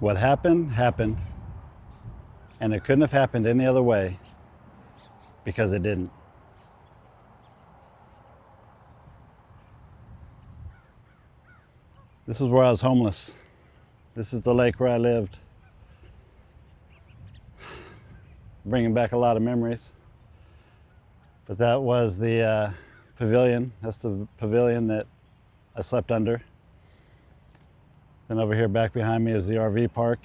What happened, happened, and it couldn't have happened any other way because it didn't. This is where I was homeless. This is the lake where I lived. Bringing back a lot of memories. But that was the pavilion. That's the pavilion that I slept under. Then over here back behind me is the RV park.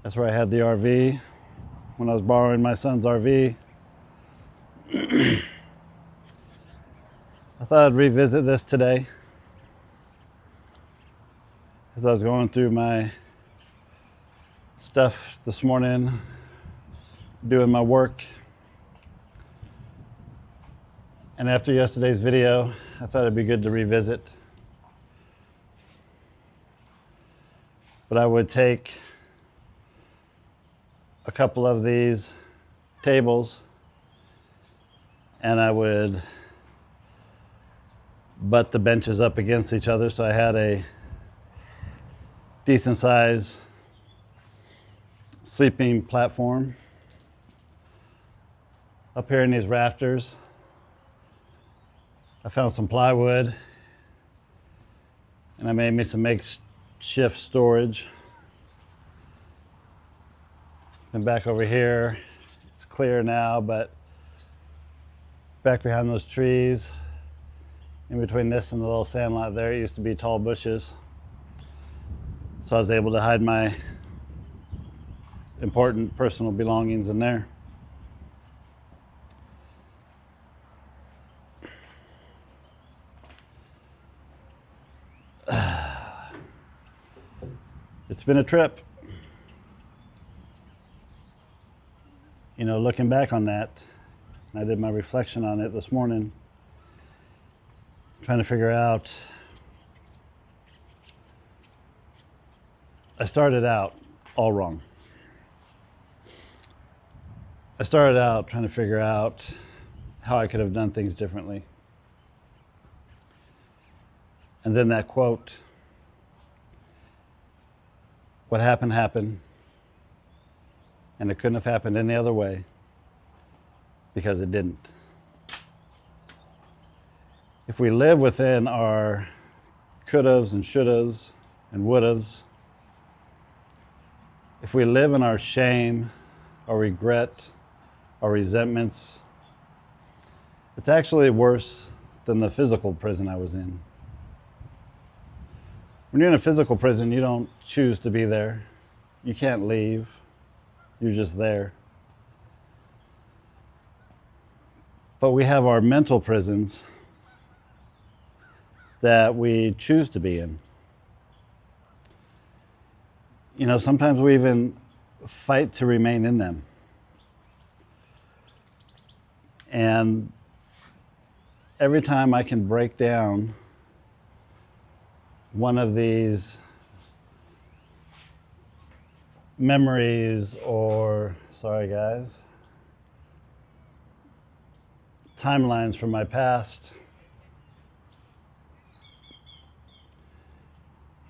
That's where I had the RV when I was borrowing my son's RV. I thought I'd revisit this today as I was going through my stuff this morning, doing my work. And after yesterday's video, I thought it'd be good to revisit. But I would take a couple of these tables and I would butt the benches up against each other so I had a decent size sleeping platform. Up here in these rafters, I found some plywood and I made me some makeshift storage. And back over here, it's clear now, but back behind those trees, in between this and the little sandlot there, it used to be tall bushes. So I was able to hide my important personal belongings in there. It's been a trip. You know, looking back on that, I did my reflection on it this morning, trying to figure out. I started out all wrong. I started out trying to figure out how I could have done things differently. And then that quote, what happened, happened, and it couldn't have happened any other way because it didn't. If we live within our could-haves and should-haves and would-haves, if we live in our shame, our regret, our resentments, it's actually worse than the physical prison I was in. When you're in a physical prison, you don't choose to be there. You can't leave. You're just there. But we have our mental prisons that we choose to be in. You know, sometimes we even fight to remain in them. And every time I can break down one of these memories or, sorry guys, timelines from my past,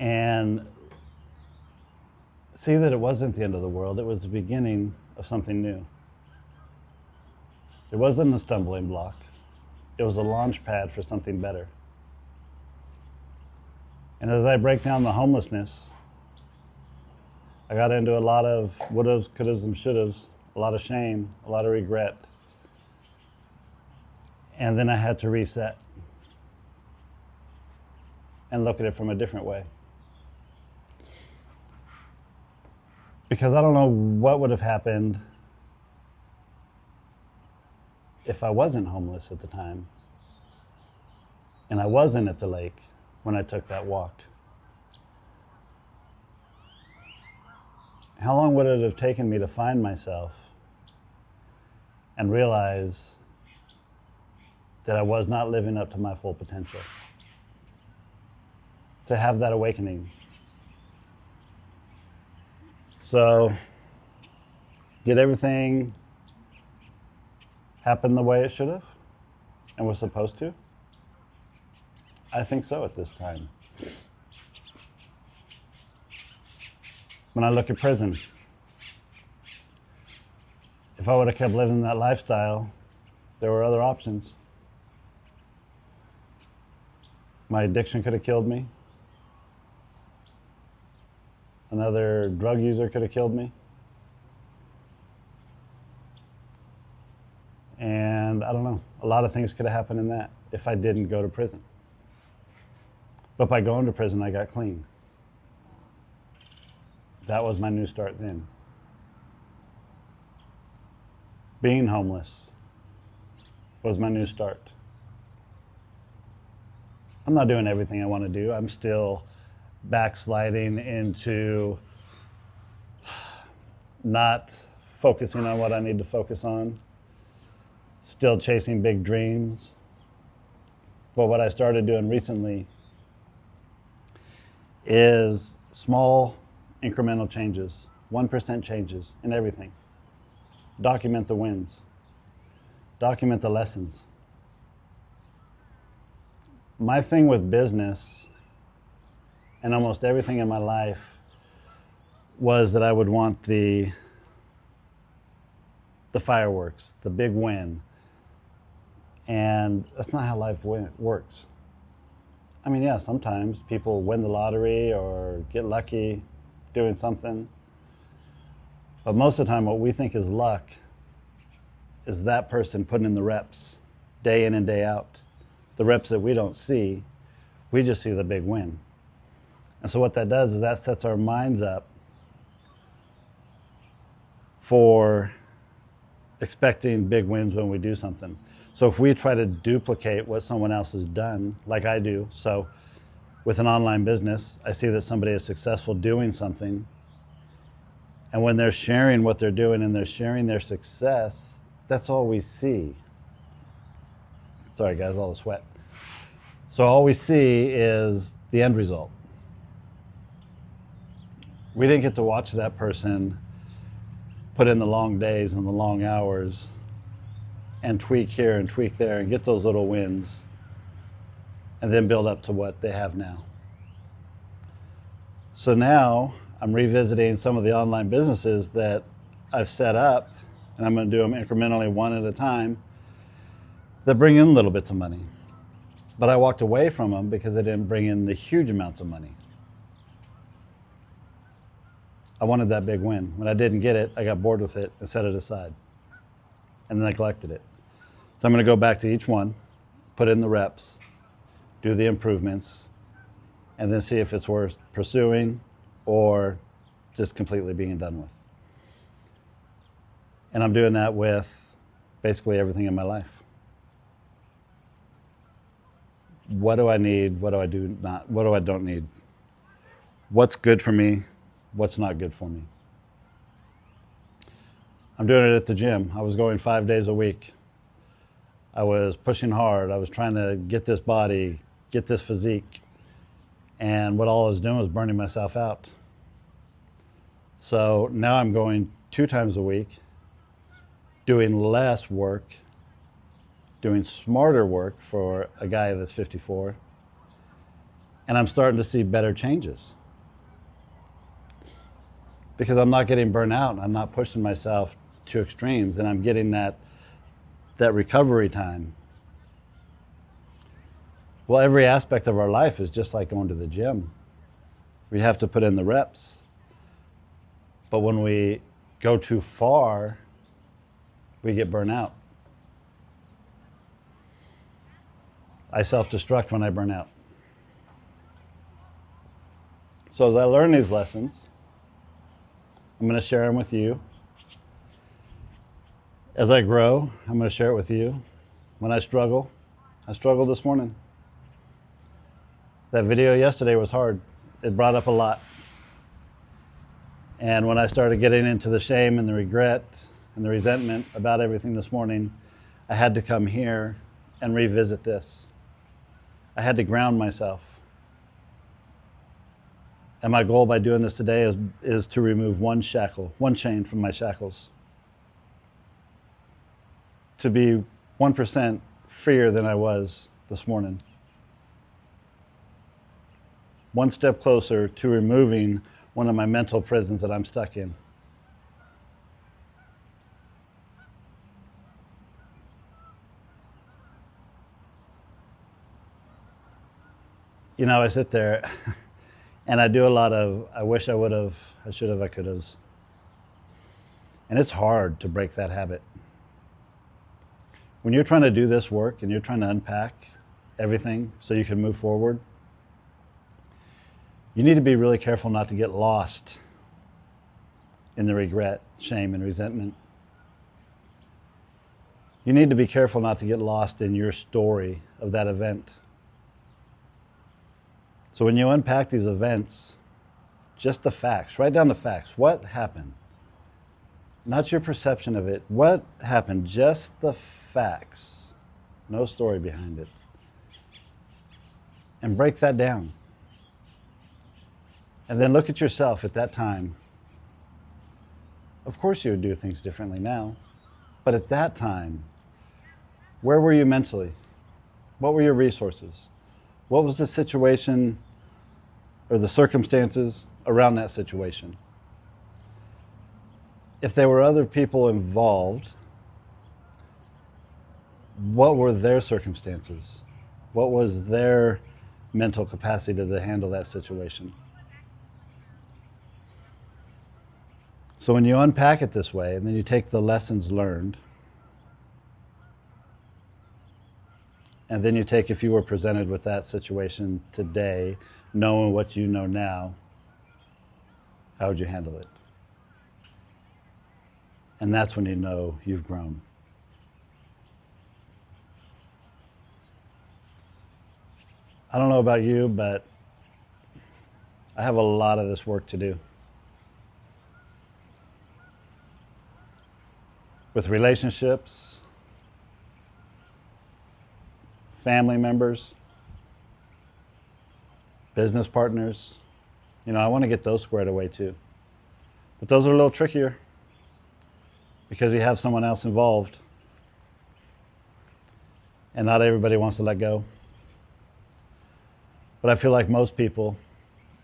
and see that it wasn't the end of the world, it was the beginning of something new. It wasn't a stumbling block, it was a launch pad for something better. And as I break down the homelessness, I got into a lot of would-haves, could-haves, and should-haves, a lot of shame, a lot of regret. And then I had to reset and look at it from a different way. Because I don't know what would have happened if I wasn't homeless at the time and I wasn't at the lake when I took that walk. How long would it have taken me to find myself and realize that I was not living up to my full potential? To have that awakening. So, did everything happen the way it should have and was supposed to? I think so at this time. When I look at prison, if I would have kept living that lifestyle, there were other options. My addiction could have killed me. Another drug user could have killed me. And I don't know, a lot of things could have happened in that if I didn't go to prison. But by going to prison, I got clean. That was my new start then. Being homeless was my new start. I'm not doing everything I want to do. I'm still backsliding into not focusing on what I need to focus on. Still chasing big dreams. But what I started doing recently is small incremental changes, 1% changes in everything. Document the wins. Document the lessons. My thing with business and almost everything in my life was that I would want the fireworks, the big win. And that's not how life works. I mean, yeah, sometimes people win the lottery or get lucky doing something. But most of the time, what we think is luck is that person putting in the reps day in and day out. The reps that we don't see, we just see the big win. And so what that does is that sets our minds up for expecting big wins when we do something. So if we try to duplicate what someone else has done, like I do, so with an online business, I see that somebody is successful doing something, and when they're sharing what they're doing and they're sharing their success, that's all we see. Sorry guys, all the sweat. So all we see is the end result. We didn't get to watch that person put in the long days and the long hours and tweak here and tweak there and get those little wins and then build up to what they have now. So now I'm revisiting some of the online businesses that I've set up, and I'm going to do them incrementally one at a time that bring in little bits of money. But I walked away from them because they didn't bring in the huge amounts of money. I wanted that big win. When I didn't get it, I got bored with it and set it aside and neglected it. So I'm going to go back to each one, put in the reps, do the improvements, and then see if it's worth pursuing or just completely being done with. And I'm doing that with basically everything in my life. What do I need? What do I do not? What do I don't need? What's good for me? What's not good for me? I'm doing it at the gym. I was going 5 days a week. I was pushing hard. I was trying to get this body, get this physique. And what all I was doing was burning myself out. So now I'm going 2 times a week, doing less work, doing smarter work for a guy that's 54. And I'm starting to see better changes. Because I'm not getting burnt out. I'm not pushing myself to extremes, and I'm getting that recovery time. Well, every aspect of our life is just like going to the gym. We have to put in the reps. But when we go too far, we get burnt out. I self-destruct when I burn out. So as I learn these lessons, I'm going to share them with you. As I grow, I'm going to share it with you. When I struggled this morning. That video yesterday was hard. It brought up a lot. And when I started getting into the shame and the regret and the resentment about everything this morning, I had to come here and revisit this. I had to ground myself. And my goal by doing this today is to remove one shackle, one chain from my shackles. To be 1% freer than I was this morning. One step closer to removing one of my mental prisons that I'm stuck in. You know, I sit there and I do a lot of, I wish I would have, I should have, I could have. And it's hard to break that habit. When you're trying to do this work and you're trying to unpack everything so you can move forward, you need to be really careful not to get lost in the regret, shame, and resentment. You need to be careful not to get lost in your story of that event. So when you unpack these events, just the facts, write down the facts. What happened? Not your perception of it. What happened? Just the facts. No story behind it. And break that down. And then look at yourself at that time. Of course you would do things differently now. But at that time, where were you mentally? What were your resources? What was the situation or the circumstances around that situation? If there were other people involved, what were their circumstances? What was their mental capacity to handle that situation? So when you unpack it this way, and then you take the lessons learned, and then you take, if you were presented with that situation today, knowing what you know now, how would you handle it? And that's when you know you've grown. I don't know about you, but I have a lot of this work to do. With relationships, family members, business partners. You know, I want to get those squared away too. But those are a little trickier because you have someone else involved. And not everybody wants to let go. But I feel like most people,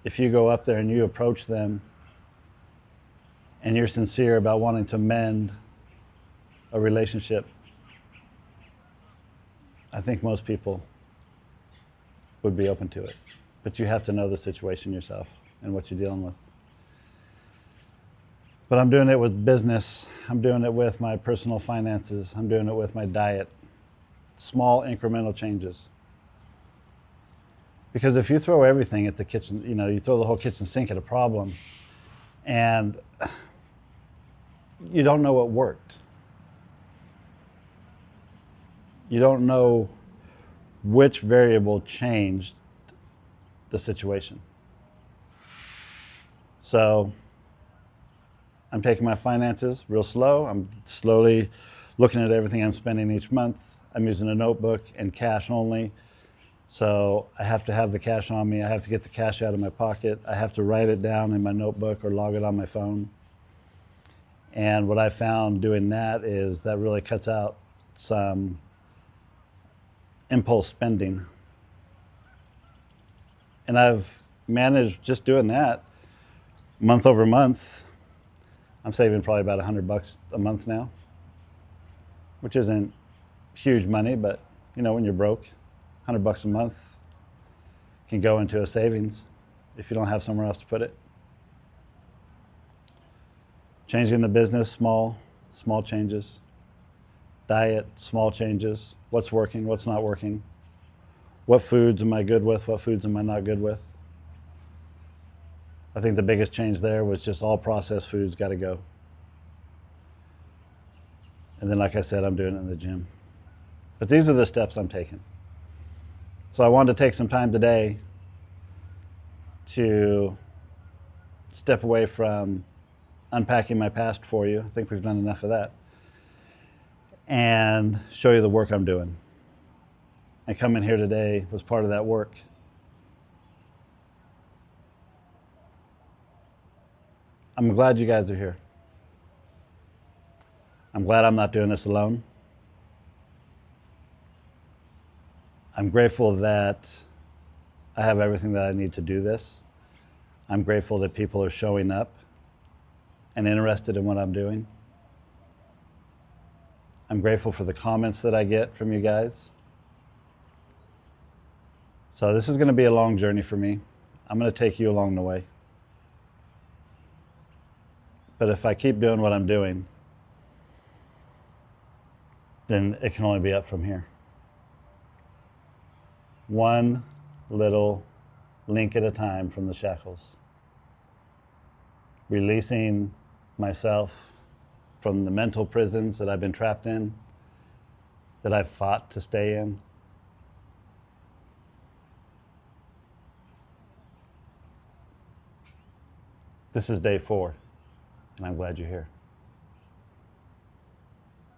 if you go up there and you approach them and you're sincere about wanting to mend a relationship, I think most people would be open to it. But you have to know the situation yourself and what you're dealing with. But I'm doing it with business. I'm doing it with my personal finances. I'm doing it with my diet. Small incremental changes. Because if you throw everything at the kitchen, you know, you throw the whole kitchen sink at a problem and you don't know what worked. You don't know which variable changed the situation. So I'm taking my finances real slow. I'm slowly looking at everything I'm spending each month. I'm using a notebook and cash only. So I have to have the cash on me. I have to get the cash out of my pocket. I have to write it down in my notebook or log it on my phone. And what I found doing that is that really cuts out some impulse spending. And I've managed just doing that month over month. I'm saving probably about $100 a month now, which isn't huge money, but you know, when you're broke, $100 a month can go into a savings if you don't have somewhere else to put it. Changing the business, small changes. Diet, small changes. What's working, what's not working. What foods am I good with, what foods am I not good with. I think the biggest change there was just all processed foods got to go. And then, like I said, I'm doing it in the gym. But these are the steps I'm taking. So I wanted to take some time today to step away from unpacking my past for you. I think we've done enough of that. And show you the work I'm doing. And coming here today was part of that work. I'm glad you guys are here. I'm glad I'm not doing this alone. I'm grateful that I have everything that I need to do this. I'm grateful that people are showing up and interested in what I'm doing. I'm grateful for the comments that I get from you guys. So this is going to be a long journey for me. I'm going to take you along the way. But if I keep doing what I'm doing, then it can only be up from here. One little link at a time from the shackles. Releasing myself from the mental prisons that I've been trapped in, that I've fought to stay in. This is day 4, and I'm glad you're here.